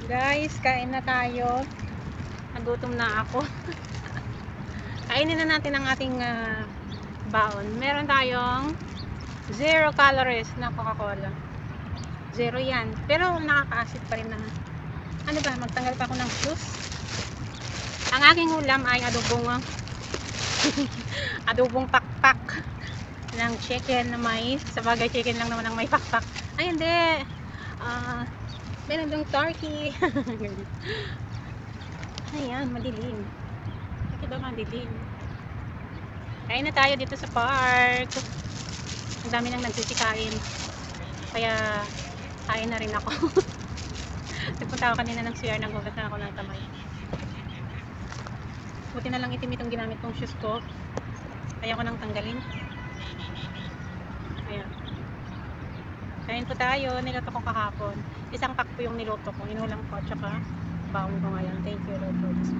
Guys, kain na tayo. Nagutom na ako. Kainin na natin ang ating baon. Meron tayong 0 calories na Coca-Cola. 0 yan. Pero nakaka-acid pa rin na. Ano ba? Magtanggal pa ako ng juice. Ang aking ulam ay adobong pakpak ng chicken na mais. Sabagay chicken lang naman ang may pakpak. Ay hindi. Meron dong turkey. Ayan, madilim. Bakit ba madilim? Kain na tayo dito sa park. Ang dami nang nagsisikain. Kaya, kain na rin ako. Nagpunta ako kanina ng CR, nagugat na ako ng kamay. Buti na lang itim itong ginamit kong shoes ko. Kaya ko nang tanggalin. Ayan. Kain po tayo. Niluto ko kahapon. Isang pack po yung niluto ko. Inulang ko at saka baon ko ngayon. Thank you Lord for this.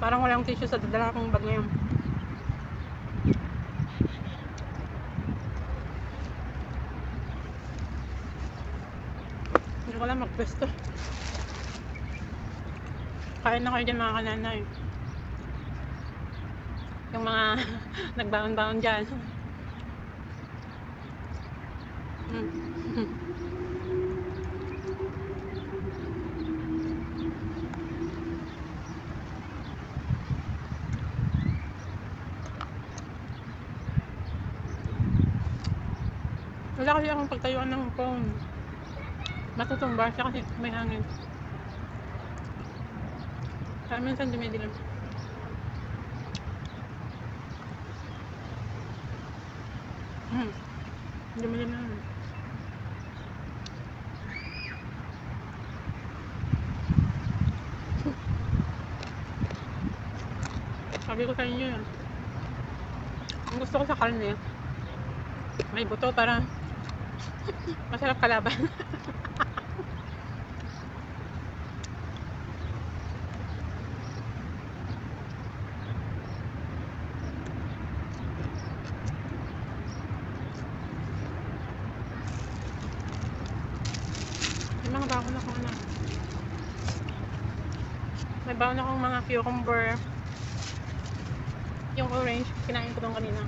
Parang walang tissue sa dadala kong bag ngayon. Hindi ko lang magpwesto. Kain na kayo dyan mga kananay. Yung mga nagbaon-baon dyan. Wala kasi akong pagtayuan ng phone. Matutumba siya kasi may hangin. Kaya minsan dumidilim. Dumidilim na. Sabi ko sa inyo yan. Ang gusto ko sa karne, may buto para masarap kalaban. May mga baon akong ano. May baon akong mga cucumber. Yung orange, kinain ko doon kanina.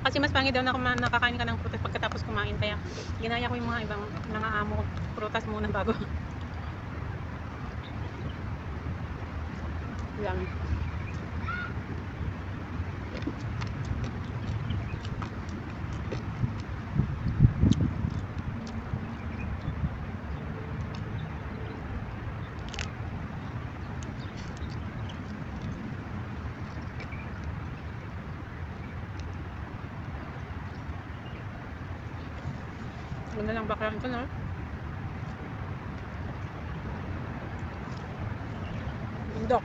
Kasi mas pangit daw na nakakain ka ng prutas pagkatapos kumain. Kaya ginaya ko yung mga ibang mga amo prutas muna bago. Lang. Ganda lang background ko, no? Bundok.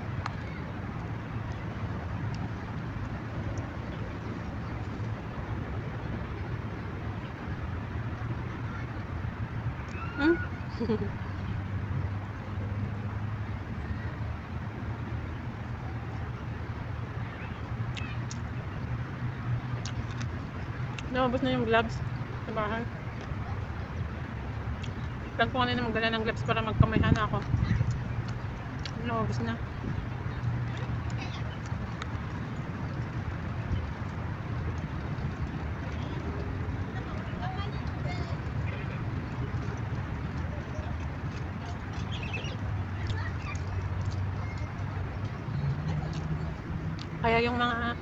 Naubos na yung gloves sa bahay. Plan ko kanina magdala ng gloves para magkamay na ako. Naubos na. Kaya yung mga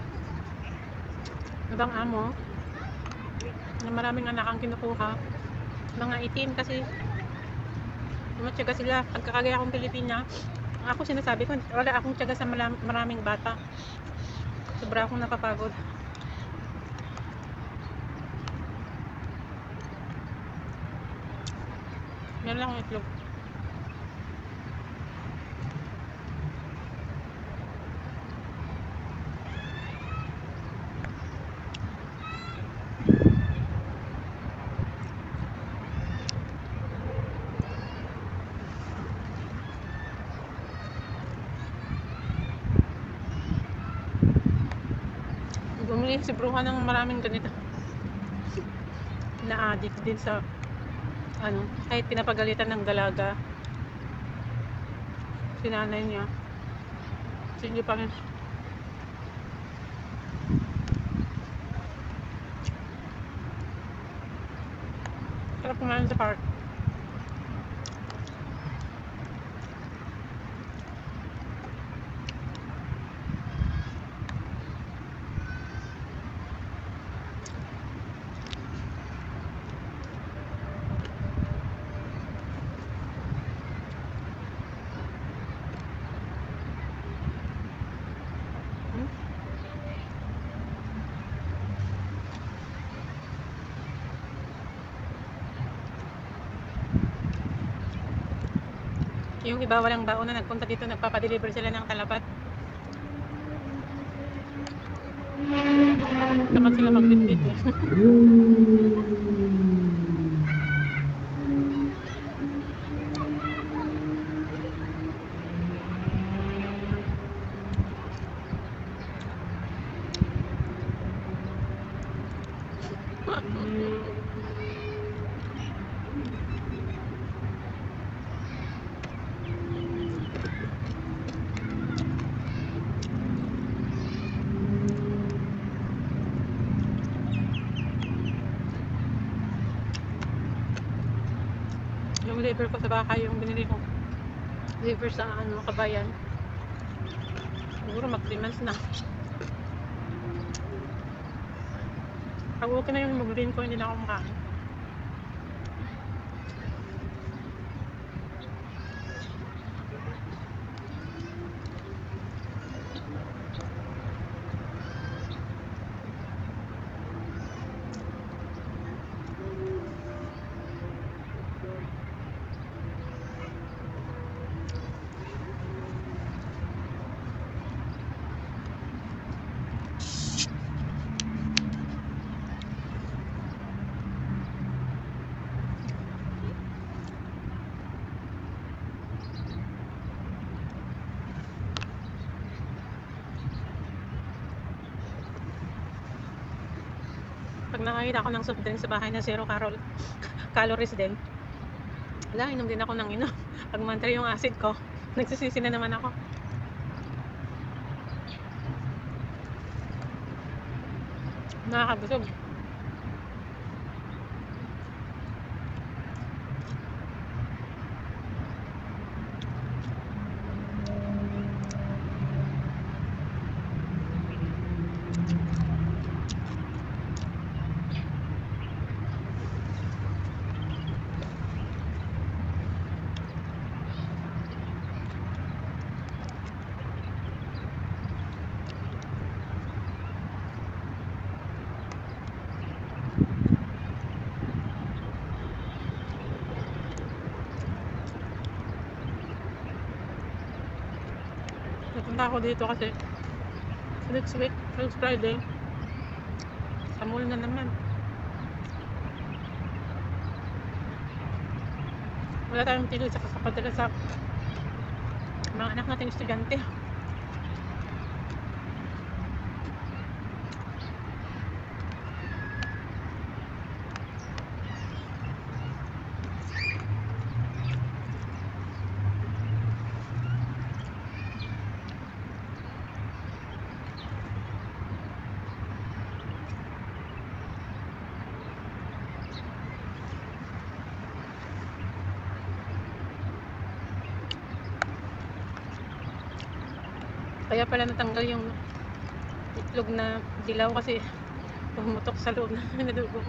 ibang amo na maraming anak ang kinukuha, mga itim kasi tumatyaga sila. Pagkakagaya akong Pilipina, ako sinasabi ko, wala akong tiyaga sa maraming bata. Sobra akong napapagod. Meron lang akong itlog. Bumili si Bruha ng maraming ganito. Na-addict din sa ano, kahit pinapagalitan ng dalaga. Sinanay niya. Sige pa rin. Sarap kumain sa park. Yung iba walang baon na nagpunta dito, nagpapadeliver sila ng talabat. Dapat sila magbitbit eh. Yung liver ko sa baka, yung binili ko liver sa ano, Kabayan, siguro mag 3 months na. Pag okay na yung mag-green ko, hindi na ako makain. Pag nakakita ako ng soft drink sa bahay na 0 calories din, wala, inom din ako ng inom. Pag mantry yung acid ko, nagsisisi na naman ako. Nakakabusog. Napunta ako dito kasi next week, next Friday, sa mall na naman. Wala tayong pili sa kakapadala sa mga anak nating estudyante. Kaya pala natanggal yung itlog na dilaw kasi pumutok sa loob na dugo.